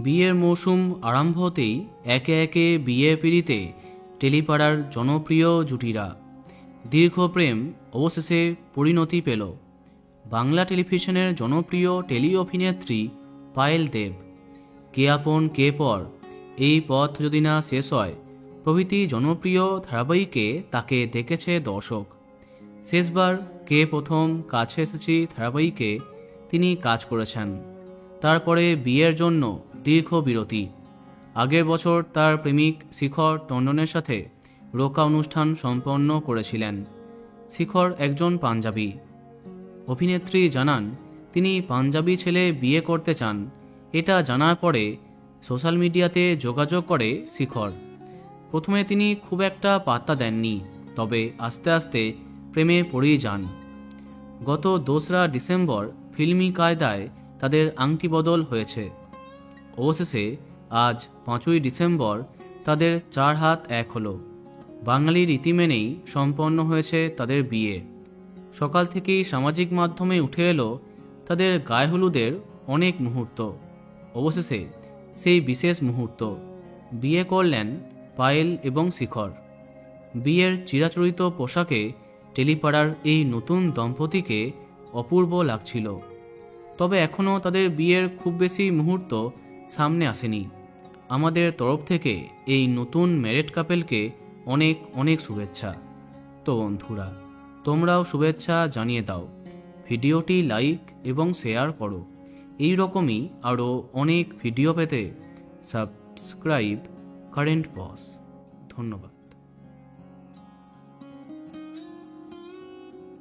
বিয়ের মৌসুম আরম্ভ হতেই একে একে বিয়ে পিড়িতে টেলিপাড়ার জনপ্রিয় জুটিরা। দীর্ঘ প্রেম অবশেষে পরিণতি পেল। বাংলা টেলিভিশনের জনপ্রিয় টেলি অভিনেত্রী পায়েল দেব, কে আপন কে পর, এই পথ যদি না শেষ হয় প্রভৃতি জনপ্রিয় ধারাবাহিকে তাকে দেখেছে দর্শক। শেষবার কে প্রথম কাছে এসেছি ধারাবাহিকে তিনি কাজ করেছেন। তারপরে বিয়ের জন্য দীর্ঘ বিরতি। আগের বছর তার প্রেমিক শিখর টন্ডনের সাথে রোকা অনুষ্ঠান সম্পন্ন করেছিলেন। শিখর একজন পাঞ্জাবি। অভিনেত্রী জানান তিনি পাঞ্জাবি ছেলে বিয়ে করতে চান। এটা জানার পরে সোশ্যাল মিডিয়াতে যোগাযোগ করে শিখর। প্রথমে তিনি খুব একটা পাত্তা দেননি, তবে আস্তে আস্তে প্রেমে পড়েই যান। গত 2রা ডিসেম্বর ফিল্মি কায়দায় তাদের আংটি বদল হয়েছে। অবশেষে আজ 5ই ডিসেম্বর তাদের 4 হাত 1 হলো। বাঙালি রীতি মেনেই সম্পন্ন হয়েছে তাদের বিয়ে। সকাল থেকেই সামাজিক মাধ্যমে উঠে এলো তাদের গায়ে হলুদের অনেক মুহূর্ত। অবশেষে সেই বিশেষ মুহূর্ত বিয়ে করলেন পায়েল এবং শিখর। বিয়ের চিরাচরিত পোশাকে টেলিপাড়ার এই নতুন দম্পতিকে অপূর্ব লাগছিল। তবে এখনও তাদের বিয়ের খুব বেশি মুহূর্ত সামনে আসেনি। আমাদের তরফ থেকে এই নতুন ম্যারেড কাপেলকে অনেক অনেক শুভেচ্ছা। তো বন্ধুরা, তোমরাও শুভেচ্ছা জানিয়ে দাও, ভিডিওটি লাইক এবং শেয়ার করো। এই রকমই আরও অনেক ভিডিও পেতে সাবস্ক্রাইব কারেন্ট বস। ধন্যবাদ।